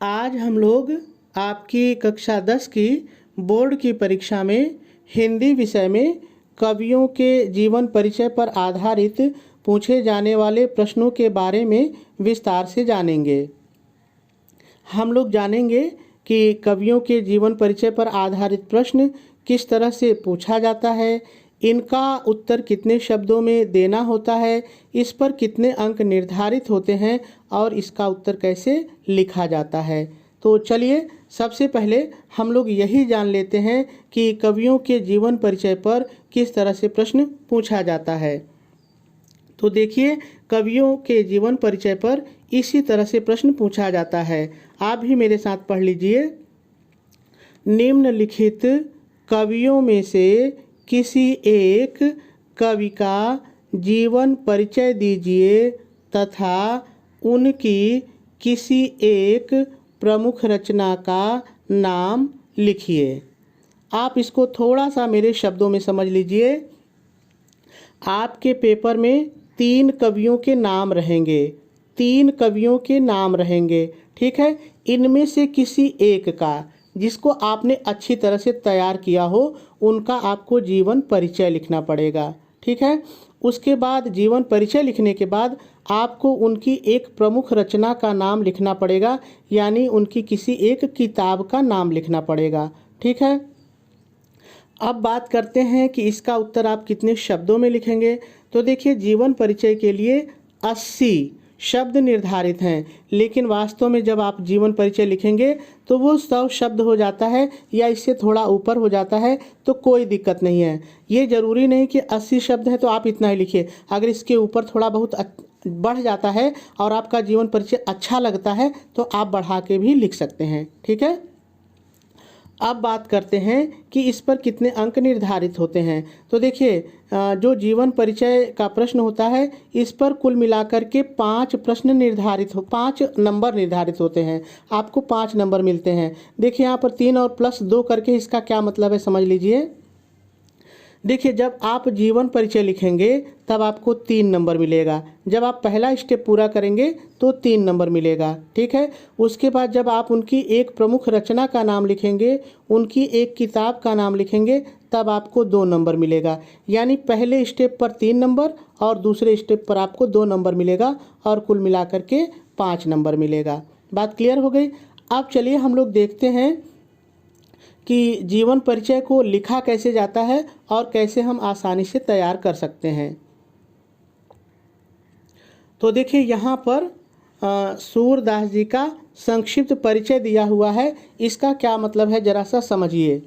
आज हम लोग आपकी कक्षा 10 की बोर्ड की परीक्षा में हिंदी विषय में कवियों के जीवन परिचय पर आधारित पूछे जाने वाले प्रश्नों के बारे में विस्तार से जानेंगे। हम लोग जानेंगे कि कवियों के जीवन परिचय पर आधारित प्रश्न किस तरह से पूछा जाता है, इनका उत्तर कितने शब्दों में देना होता है, इस पर कितने अंक निर्धारित होते हैं और इसका उत्तर कैसे लिखा जाता है। तो चलिए सबसे पहले हम लोग यही जान लेते हैं कि कवियों के जीवन परिचय पर किस तरह से प्रश्न पूछा जाता है। तो देखिए, कवियों के जीवन परिचय पर इसी तरह से प्रश्न पूछा जाता है। आप भी मेरे साथ पढ़ लीजिए। निम्नलिखित कवियों में से किसी एक कवि का जीवन परिचय दीजिए तथा उनकी किसी एक प्रमुख रचना का नाम लिखिए। आप इसको थोड़ा सा मेरे शब्दों में समझ लीजिए। आपके पेपर में 3 कवियों के नाम रहेंगे, 3 कवियों के नाम रहेंगे, ठीक है। इनमें से किसी एक का, जिसको आपने अच्छी तरह से तैयार किया हो, उनका आपको जीवन परिचय लिखना पड़ेगा, ठीक है। उसके बाद जीवन परिचय लिखने के बाद आपको उनकी एक प्रमुख रचना का नाम लिखना पड़ेगा, यानी उनकी किसी एक किताब का नाम लिखना पड़ेगा, ठीक है। अब बात करते हैं कि इसका उत्तर आप कितने शब्दों में लिखेंगे। तो देखिए, जीवन परिचय के लिए 80 शब्द निर्धारित हैं, लेकिन वास्तव में जब आप जीवन परिचय लिखेंगे तो वो 100 शब्द हो जाता है या इससे थोड़ा ऊपर हो जाता है, तो कोई दिक्कत नहीं है। ये ज़रूरी नहीं कि 80 शब्द हैं तो आप इतना ही लिखिए। अगर इसके ऊपर थोड़ा बहुत बढ़ जाता है और आपका जीवन परिचय अच्छा लगता है तो आप बढ़ा के भी लिख सकते हैं, ठीक है। अब बात करते हैं कि इस पर कितने अंक निर्धारित होते हैं। तो देखिए, जो जीवन परिचय का प्रश्न होता है, इस पर कुल मिलाकर के 5 प्रश्न निर्धारित 5 नंबर निर्धारित होते हैं। आपको 5 नंबर मिलते हैं। देखिए यहाँ पर 3 और +2 करके इसका क्या मतलब है, समझ लीजिए। देखिए, जब आप जीवन परिचय लिखेंगे तब आपको 3 नंबर मिलेगा। जब आप पहला स्टेप पूरा करेंगे तो 3 नंबर मिलेगा, ठीक है। उसके बाद जब आप उनकी एक प्रमुख रचना का नाम लिखेंगे, उनकी एक किताब का नाम लिखेंगे, तब आपको 2 नंबर मिलेगा। यानी पहले स्टेप पर 3 नंबर और दूसरे स्टेप पर आपको 2 नंबर मिलेगा और कुल मिलाकर के 5 नंबर मिलेगा। बात क्लियर हो गई। अब चलिए हम लोग देखते हैं कि जीवन परिचय को लिखा कैसे जाता है और कैसे हम आसानी से तैयार कर सकते हैं। तो देखिए, यहाँ पर सूरदास जी का संक्षिप्त परिचय दिया हुआ है। इसका क्या मतलब है, ज़रा सा समझिए।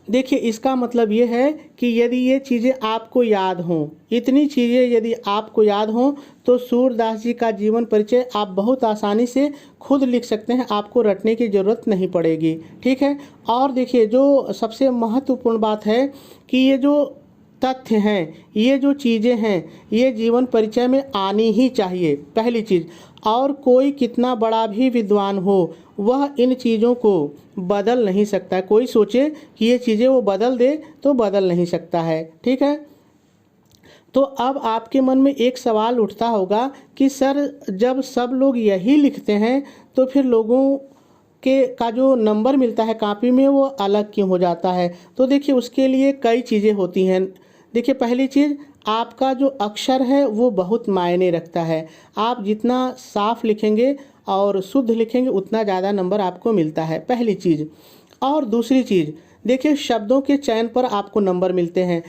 देखिए, इसका मतलब ये है कि यदि ये चीज़ें आपको याद हों, इतनी चीज़ें यदि आपको याद हों, तो सूरदास जी का जीवन परिचय आप बहुत आसानी से खुद लिख सकते हैं। आपको रटने की ज़रूरत नहीं पड़ेगी, ठीक है। और देखिए, जो सबसे महत्वपूर्ण बात है कि ये जो तथ्य हैं, ये जो चीज़ें हैं, ये जीवन परिचय में आनी ही चाहिए, पहली चीज़। और कोई कितना बड़ा भी विद्वान हो, वह इन चीज़ों को बदल नहीं सकता। कोई सोचे कि ये चीज़ें वो बदल दे तो बदल नहीं सकता है, ठीक है। तो अब आपके मन में एक सवाल उठता होगा कि सर, जब सब लोग यही लिखते हैं तो फिर लोगों के का जो नंबर मिलता है कॉपी में, वो अलग क्यों हो जाता है। तो देखिए, उसके लिए कई चीज़ें होती हैं। देखिए, पहली चीज़, आपका जो अक्षर है वो बहुत मायने रखता है। आप जितना साफ लिखेंगे और शुद्ध लिखेंगे, उतना ज़्यादा नंबर आपको मिलता है, पहली चीज़। और दूसरी चीज़, देखिए, शब्दों के चयन पर आपको नंबर मिलते हैं।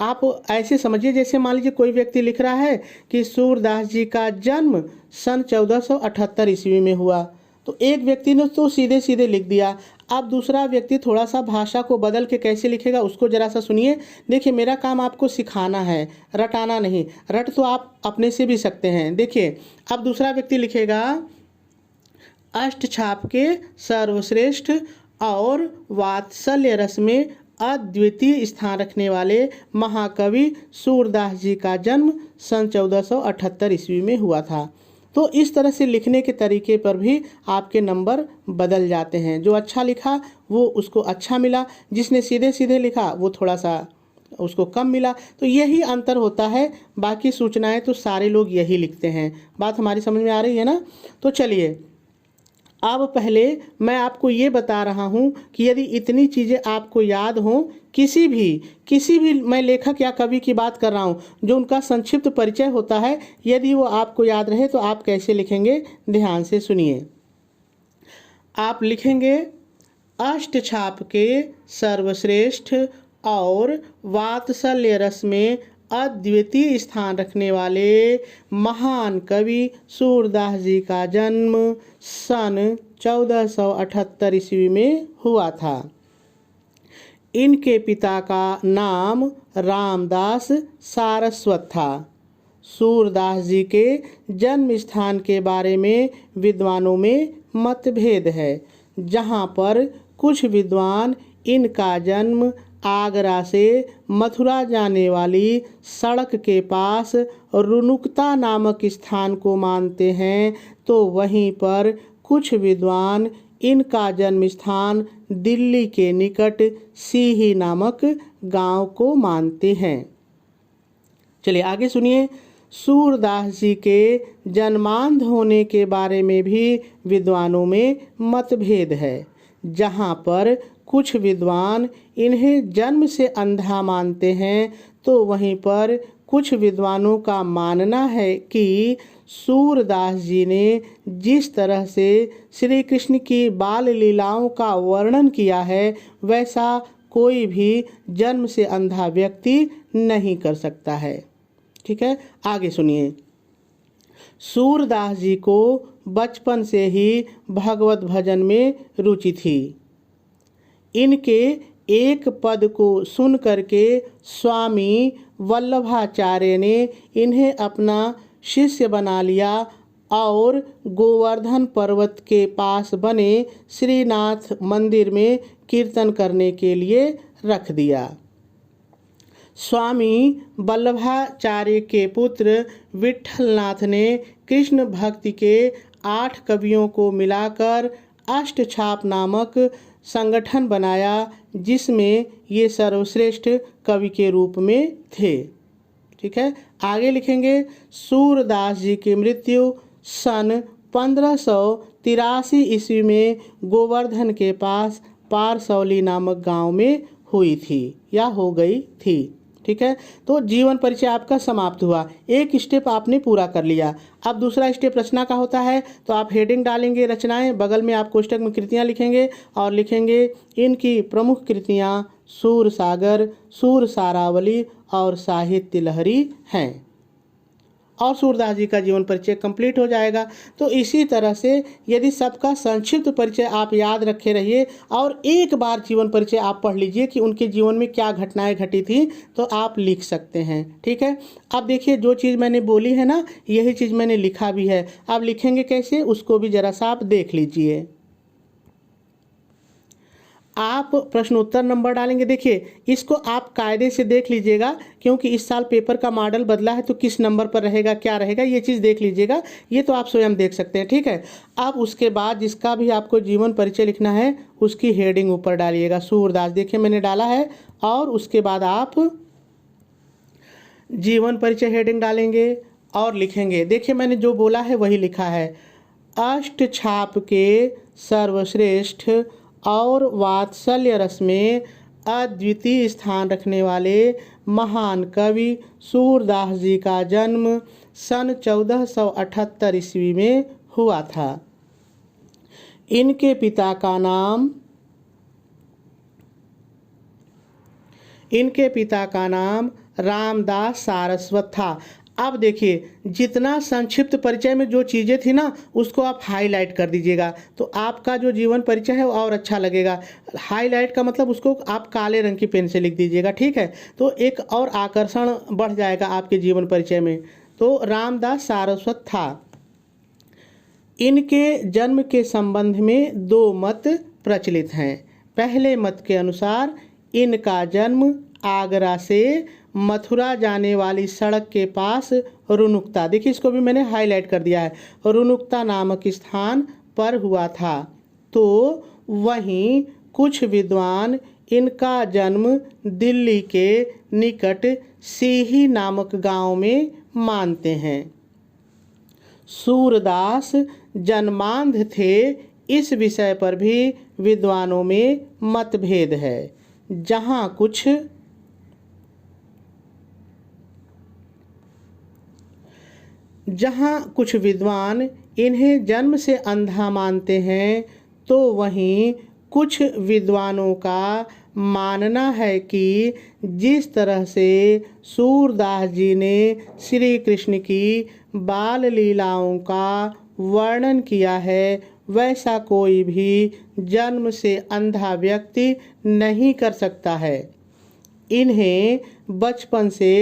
आप ऐसे समझिए, जैसे मान लीजिए कोई व्यक्ति लिख रहा है कि सूरदास जी का जन्म सन 1478 ईस्वी में हुआ, तो एक व्यक्ति ने तो सीधे सीधे लिख दिया। अब दूसरा व्यक्ति थोड़ा सा भाषा को बदल के कैसे लिखेगा, उसको ज़रा सा सुनिए। देखिए, मेरा काम आपको सिखाना है, रटाना नहीं। रट तो आप अपने से भी सकते हैं। देखिए, अब दूसरा व्यक्ति लिखेगा, अष्टछाप के सर्वश्रेष्ठ और वात्सल्य रस में अद्वितीय स्थान रखने वाले महाकवि सूरदास जी का जन्म सन 1478 ईस्वी में हुआ था। तो इस तरह से लिखने के तरीके पर भी आपके नंबर बदल जाते हैं। जो अच्छा लिखा वो उसको अच्छा मिला, जिसने सीधे सीधे लिखा वो थोड़ा सा उसको कम मिला। तो यही अंतर होता है, बाकी सूचनाएं तो सारे लोग यही लिखते हैं। बात हमारी समझ में आ रही है ना। तो चलिए अब पहले मैं आपको ये बता रहा हूँ कि यदि इतनी चीज़ें आपको याद हों, किसी भी मैं लेखक या कवि की बात कर रहा हूँ जो उनका संक्षिप्त परिचय होता है, यदि वो आपको याद रहे तो आप कैसे लिखेंगे, ध्यान से सुनिए। आप लिखेंगे अष्टछाप के सर्वश्रेष्ठ और वात्सल्य रस में अद्वितीय स्थान रखने वाले महान कवि सूरदास जी का जन्म सन 1478 ईस्वी में हुआ था। इनके पिता का नाम रामदास सारस्वत था। सूरदास जी के जन्म स्थान के बारे में विद्वानों में मतभेद है, जहाँ पर कुछ विद्वान इनका जन्म आगरा से मथुरा जाने वाली सड़क के पास रुनुकता नामक स्थान को मानते हैं, तो वहीं पर कुछ विद्वान इनका जन्म स्थान दिल्ली के निकट सीही नामक गांव को मानते हैं। चलिए आगे सुनिए। सूरदास जी के जन्मांध होने के बारे में भी विद्वानों में मतभेद है, जहाँ पर कुछ विद्वान इन्हें जन्म से अंधा मानते हैं, तो वहीं पर कुछ विद्वानों का मानना है कि सूरदास जी ने जिस तरह से श्री कृष्ण की बाल लीलाओं का वर्णन किया है, वैसा कोई भी जन्म से अंधा व्यक्ति नहीं कर सकता है। ठीक है, आगे सुनिए। सूरदास जी को बचपन से ही भगवत भजन में रुचि थी। इनके एक पद को सुन करके स्वामी वल्लभाचार्य ने इन्हें अपना शिष्य बना लिया और गोवर्धन पर्वत के पास बने श्रीनाथ मंदिर में कीर्तन करने के लिए रख दिया। स्वामी वल्लभाचार्य के पुत्र विठलनाथ ने कृष्ण भक्ति के 8 कवियों को मिलाकर अष्टछाप नामक संगठन बनाया, जिसमें ये सर्वश्रेष्ठ कवि के रूप में थे। ठीक है, आगे लिखेंगे। सूरदास जी की मृत्यु सन 1583 ईस्वी में गोवर्धन के पास पारसौली नामक गांव में हुई थी या हो गई थी। ठीक है, तो जीवन परिचय आपका समाप्त हुआ। एक स्टेप आपने पूरा कर लिया। अब दूसरा स्टेप रचना का होता है, तो आप हेडिंग डालेंगे रचनाएं, बगल में आप कोष्टक में कृतियां लिखेंगे और लिखेंगे इनकी प्रमुख कृतियां सूरसागर, सूरसारावली और साहित्य लहरी हैं, और सूरदास जी का जीवन परिचय कंप्लीट हो जाएगा। तो इसी तरह से यदि सबका संक्षिप्त परिचय आप याद रखे रहिए और एक बार जीवन परिचय आप पढ़ लीजिए कि उनके जीवन में क्या घटनाएं घटी थी, तो आप लिख सकते हैं। ठीक है, अब देखिए जो चीज़ मैंने बोली है ना, यही चीज़ मैंने लिखा भी है। अब लिखेंगे कैसे, उसको भी जरा सा आप देख लीजिए। आप प्रश्नोत्तर नंबर डालेंगे। देखिए इसको आप कायदे से देख लीजिएगा, क्योंकि इस साल पेपर का मॉडल बदला है, तो किस नंबर पर रहेगा, क्या रहेगा, ये चीज़ देख लीजिएगा। ये तो आप स्वयं देख सकते हैं। ठीक है, अब उसके बाद जिसका भी आपको जीवन परिचय लिखना है, उसकी हेडिंग ऊपर डालिएगा सूरदास। देखिए मैंने डाला है, और उसके बाद आप जीवन परिचय हेडिंग डालेंगे और लिखेंगे। देखिए मैंने जो बोला है वही लिखा है। अष्टछाप के सर्वश्रेष्ठ और वात्सल्य रस में अद्वितीय स्थान रखने वाले महान कवि सूरदास जी का जन्म सन 1478 ईस्वी में हुआ था। इनके पिता का नाम रामदास सारस्वत था। अब देखिए जितना संक्षिप्त परिचय में जो चीज़ें थी ना, उसको आप हाईलाइट कर दीजिएगा, तो आपका जो जीवन परिचय है वो और अच्छा लगेगा। हाईलाइट का मतलब उसको आप काले रंग की पेन से लिख दीजिएगा। ठीक है, तो एक और आकर्षण बढ़ जाएगा आपके जीवन परिचय में। तो रामदास सारस्वत था। इनके जन्म के संबंध में 2 मत प्रचलित हैं। पहले मत के अनुसार इनका जन्म आगरा से मथुरा जाने वाली सड़क के पास रुनुकता, देखिए इसको भी मैंने हाईलाइट कर दिया है, रुनुकता नामक स्थान पर हुआ था। तो वहीं कुछ विद्वान इनका जन्म दिल्ली के निकट सीही नामक गांव में मानते हैं। सूरदास जन्मांध थे, इस विषय पर भी विद्वानों में मतभेद है। जहाँ कुछ विद्वान इन्हें जन्म से अंधा मानते हैं, तो वहीं कुछ विद्वानों का मानना है कि जिस तरह से सूरदास जी ने श्री कृष्ण की बाल लीलाओं का वर्णन किया है, वैसा कोई भी जन्म से अंधा व्यक्ति नहीं कर सकता है। इन्हें बचपन से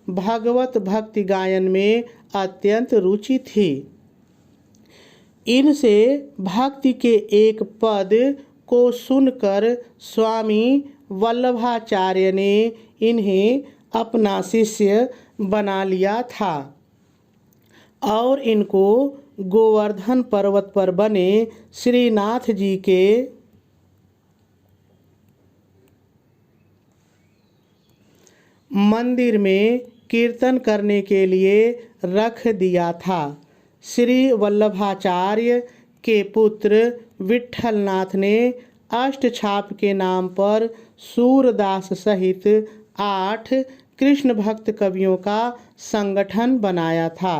भगवत भक्ति गायन में अत्यंत रुचि थी। इनसे भक्ति के एक पद को सुनकर स्वामी वल्लभाचार्य ने इन्हें अपना शिष्य बना लिया था और इनको गोवर्धन पर्वत पर बने श्रीनाथ जी के मंदिर में कीर्तन करने के लिए रख दिया था। श्री वल्लभाचार्य के पुत्र विट्ठलनाथ ने अष्टछाप के नाम पर सूरदास सहित 8 कृष्ण भक्त कवियों का संगठन बनाया था।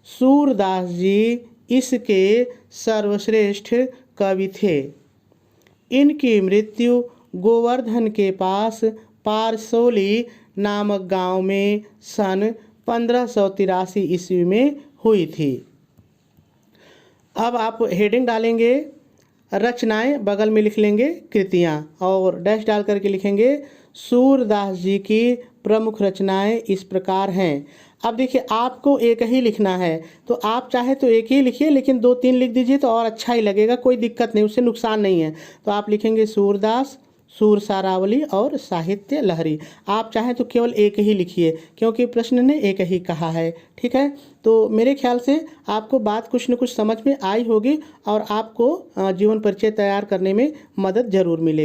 सूरदास जी इसके सर्वश्रेष्ठ कवि थे। इनकी मृत्यु गोवर्धन के पास पारसोली नामक गांव में सन 1583 ईस्वी में हुई थी। अब आप हेडिंग डालेंगे रचनाएं, बगल में लिख लेंगे कृतियां और डैश डाल करके लिखेंगे सूरदास जी की प्रमुख रचनाएं इस प्रकार हैं। अब देखिए, आपको एक ही लिखना है, तो आप चाहे तो एक ही लिखिए, लेकिन 2-3 लिख दीजिए तो और अच्छा ही लगेगा, कोई दिक्कत नहीं, उससे नुकसान नहीं है। तो आप लिखेंगे सूरदास, सूरसारावली और साहित्य लहरी। आप चाहें तो केवल एक ही लिखिए, क्योंकि प्रश्न ने एक ही कहा है। ठीक है, तो मेरे ख्याल से आपको बात कुछ न कुछ समझ में आई होगी और आपको जीवन परिचय तैयार करने में मदद जरूर मिलेगी।